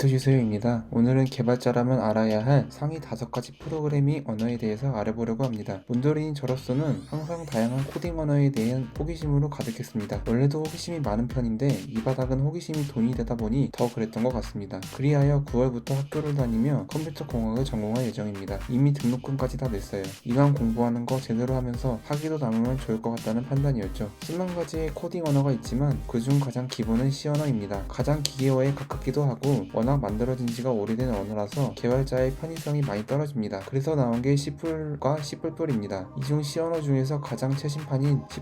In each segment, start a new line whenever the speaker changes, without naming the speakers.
비트주소입니다. 오늘은 개발자라면 알아야 할 상위 5가지 프로그래밍 언어에 대해서 알아보려고 합니다. 문더리인 저로서는 항상 다양한 코딩 언어에 대한 호기심으로 가득했습니다. 원래도 호기심이 많은 편인데 이 바닥은 호기심이 돈이 되다 보니 더 그랬던 것 같습니다. 그리하여 9월부터 학교를 다니며 컴퓨터 공학을 전공할 예정입니다. 이미 등록금까지 다 냈어요. 이왕 공부하는 거 제대로 하면서 학위도 남으면 좋을 것 같다는 판단이었죠. 수만 가지의 코딩 언어가 있지만 그중 가장 기본은 C 언어입니다. 가장 기계어에 가깝기도 하고 워낙 만들어진 지가 오래된 언어라서 개발자의 편의성이 많이 떨어집니다. 그래서 나온 게 C++과 C++입니다. 이중 C 언어 중에서 가장 최신판인 C++이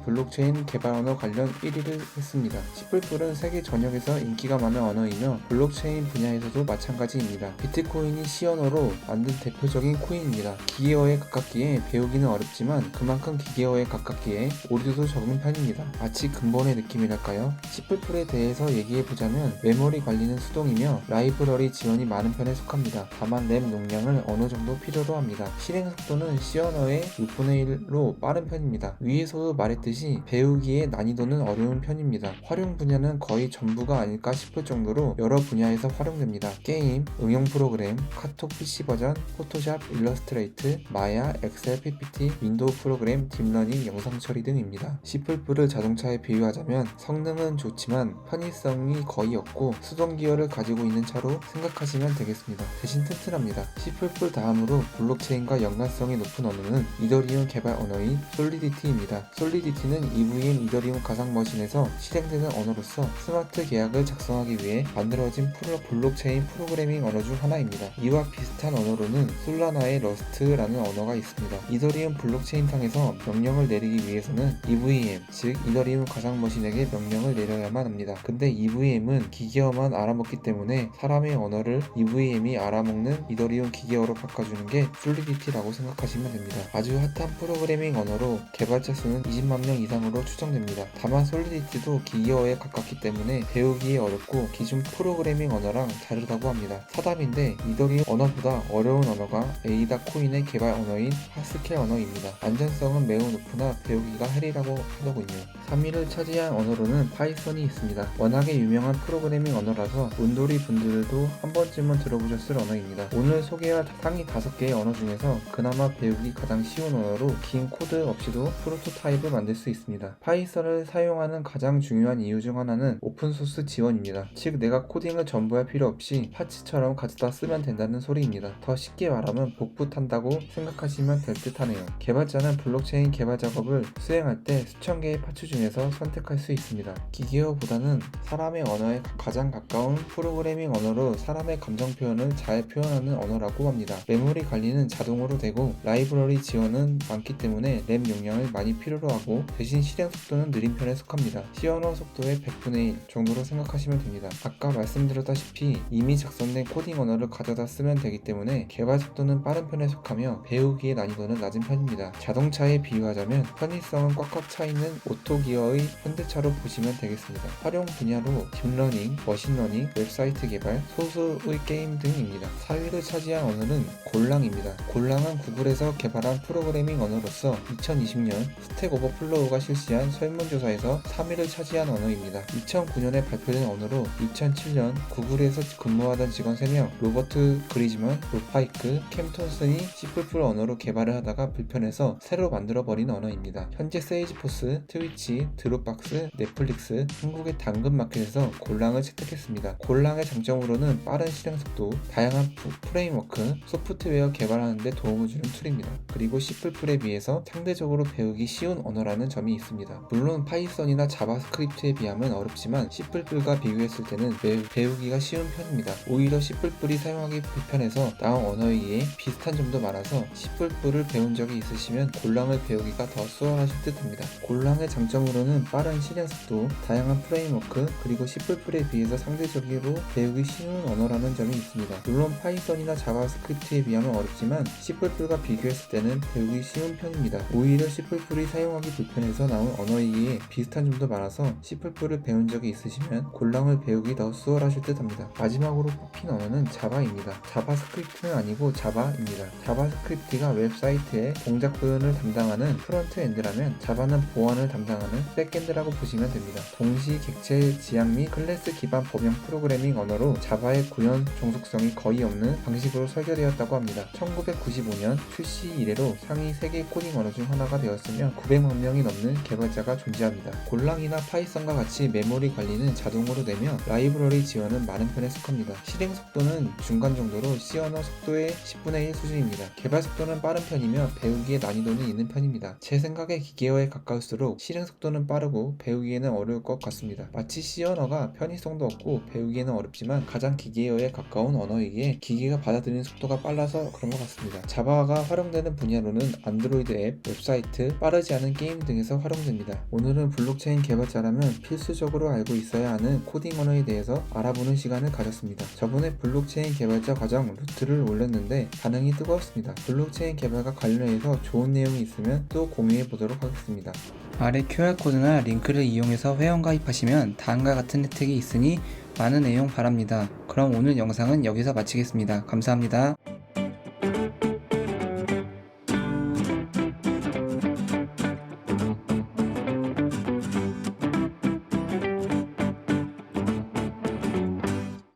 블록체인 개발 언어 관련 1위를 했습니다. C++은 세계 전역에서 인기가 많은 언어이며 블록체인 분야에서도 마찬가지입니다. 비트코인이 C 언어로 만든 대표적인 코인입니다. 기계어에 가깝기에 배우기는 어렵지만 그만큼 기계어에 가깝기에 오류도 적은 편입니다. 마치 근본의 느낌이랄까요? C++에 대해서 얘기해보자면 메모리 관리는 수동이며 라이브러리 지원이 많은 편에 속합니다. 다만 램 용량을 어느 정도 필요로 합니다. 실행 속도는 C 언어의 6분의 1로 빠른 편입니다. 위에서도 말했듯이 배우기에 난이도는 어려운 편입니다. 활용 분야는 거의 전부가 아닐까 싶을 정도로 여러 분야에서 활용됩니다. 게임, 응용 프로그램, 카톡 PC 버전, 포토샵, 일러스트레이트, 마야, 엑셀, PPT, 윈도우 프로그램, 딥러닝, 영상 처리 등입니다. C++를 자동차에 비유하자면 성능은 좋지만 편의성이 거의 없고 수동 기어를 가지고 있는 차로 생각하시면 되겠습니다. 대신 튼튼합니다. C++ 다음으로 블록체인과 연관성이 높은 언어는 이더리움 개발 언어인 솔리디티입니다. 솔리디티는 EVM 이더리움 가상 머신에서 실행되는 언어로서 스마트 계약을 작성하기 위해 만들어진 블록체인 프로그래밍 언어 중 하나입니다. 이와 비슷한 언어로는 솔라나의 러스트라는 언어가 있습니다. 이더리움 블록체인 상에서 명령을 내리기 위해서는 EVM, 즉 이더리움 가상 머신에게 명령을 내려야만 합니다. 근데 EVM은 기계어만 알아먹기 때문에 사람의 언어를 EVM이 알아먹는 이더리움 기계어로 바꿔주는 게 솔리디티라고 생각하시면 됩니다. 아주 핫한 프로그래밍 언어로 개발자 수는 20만 명 이상으로 추정됩니다. 다만 솔리디티도 기계어에 가깝기 때문에 배우기에 어렵고 기존 프로그래밍 언어랑 다르다고 합니다. 사담인데 이더리움 언어보다 어려운 언어가 에이다 코인의 개발 언어인 하스켈 언어입니다. 안전성은 매우 높으나 배우기가 헬이라고 하더군요. 3위를 차지한 언어로는 파이썬이 있습니다. 워낙에 유명한 프로그래밍 언어라서 문도리 분들도 한 번쯤은 들어보셨을 언어입니다. 오늘 소개할 상위 5개의 언어 중에서 그나마 배우기 가장 쉬운 언어로 긴 코드 없이도 프로토타입을 만들 수 있습니다. 파이썬을 사용하는 가장 중요한 이유 중 하나는 오픈소스 지원입니다. 즉 내가 코딩을 전부 할 필요 없이 파츠처럼 가져다 쓰면 된다는 소리입니다. 더 쉽게 말하면 복붙 한다고 생각하시면 될 듯 하네요. 개발자는 블록체인 개발 작업을 수행할 때 수천 개의 파츠 중에서 선택할 수 있습니다. 기계어보다는 사람의 언어에 가장 가까운 프로그래밍 언어로 사람의 감정 표현을 잘 표현하는 언어라고 합니다. 메모리 관리는 자동으로 되고 라이브러리 지원은 많기 때문에 램 용량을 많이 필요로 하고 대신 실행 속도는 느린 편에 속합니다. C 언어 속도의 100분의 1 정도로 생각하시면 됩니다. 아까 말씀드렸다시피 이미 작성된 코딩 언어를 가져다 쓰면 되기 때문에 개발 속도는 빠른 편에 속하며 배우기의 난이도는 낮은 편입니다. 자동차에 비유하자면 편의성은 꽉꽉 차있는 오토기어의 현대차로 보시면 되겠습니다. 활용 분야로 딥러닝, 머신러닝, 웹사이트 개발, 소수의 게임 등입니다. 4위를 차지한 언어는 골랑입니다. 골랑은 구글에서 개발한 프로그래밍 언어로서 2020년 스택 오버플로우가 실시한 설문조사에서 3위를 차지한 언어입니다. 2009년에 발표된 언어로 2007년 구글에서 근무하던 직원 3명, 로버트 그리즈먼, 로파이크, 캠 톤슨이 C++ 언어로 개발을 하다가 불편해서 새로 만들어버린 언어입니다. 현재 세일즈포스, 트위치, 드롭박스, 넷플릭스, 한국의 당근마켓에서 골랑을 채택했습니다. 골랑의 장점으로는 빠른 실행 속도, 다양한 프레임워크, 소프트웨어 개발하는 데 도움을 주는 툴입니다. 그리고 C++에 비해서 상대적으로 배우기 쉬운 언어라는 점이 있습니다. 물론 파이썬이나 자바스크립트에 비하면 어렵지만 C++과 비교했을 때는 매우 배우기가 쉬운 편입니다. 오히려 C++이 사용하기 불편해서 나온 언어에 비슷한 점도 많아서 C++를 배운 적이 있으시면 골랑을 배우기가 더 수월하실 듯 합니다. 골랑의 장점으로 기본적으로는 빠른 실행 속도, 다양한 프레임워크, 그리고 C++에 비해서 상대적으로 배우기 쉬운 언어라는 점이 있습니다. 물론 파이썬이나 자바스크립트에 비하면 어렵지만 C++과 비교했을 때는 배우기 쉬운 편입니다. 오히려 C++이 사용하기 불편해서 나온 언어이기에 비슷한 점도 많아서 C++를 배운 적이 있으시면 골랑을 배우기 더 수월하실 듯 합니다. 마지막으로 뽑힌 언어는 자바입니다. 자바스크립트는 아니고 자바입니다. 자바스크립트가 웹사이트의 동작 구현을 담당하는 프론트엔드라면 자바는 보안을 담당하는 백엔드라고 보시면 됩니다. 동시 객체 지향 및 클래스 기반 범용 프로그래밍 언어로 자바의 구현 종속성이 거의 없는 방식으로 설계되었다고 합니다. 1995년 출시 이래로 상위 세계 코딩 언어 중 하나가 되었으며 900만 명이 넘는 개발자가 존재합니다. 골랑이나 파이썬과 같이 메모리 관리는 자동으로 되며 라이브러리 지원은 많은 편에 속합니다. 실행 속도는 중간 정도로 C 언어 속도의 10분의 1 수준입니다. 개발 속도는 빠른 편이며 배우기에 난이도는 있는 편입니다. 제 생각에 기계어에 가까울수록 실행 속도는 빠르고 배우기에는 어려울 것 같습니다. 마치 C 언어가 편의성도 없고 배우기에는 어렵지만 가장 기계어에 가까운 언어이기에 기계가 받아들이는 속도가 빨라서 그런 것 같습니다. 자바가 활용되는 분야로는 안드로이드 앱, 웹사이트, 빠르지 않은 게임 등에서 활용됩니다. 오늘은 블록체인 개발자라면 필수적으로 알고 있어야 하는 코딩 언어에 대해서 알아보는 시간을 가졌습니다. 저번에 블록체인 개발자 과정 루트를 올렸는데 반응이 뜨거웠습니다. 블록체인 개발과 관련해서 좋은 내용이 있으면 또 공유해 보도록 하겠습니다.
아래 QR코드나 링크를 이용해서 회원 가입하시면 다음과 같은 혜택이 있으니 많은 애용 바랍니다. 그럼 오늘 영상은 여기서 마치겠습니다. 감사합니다.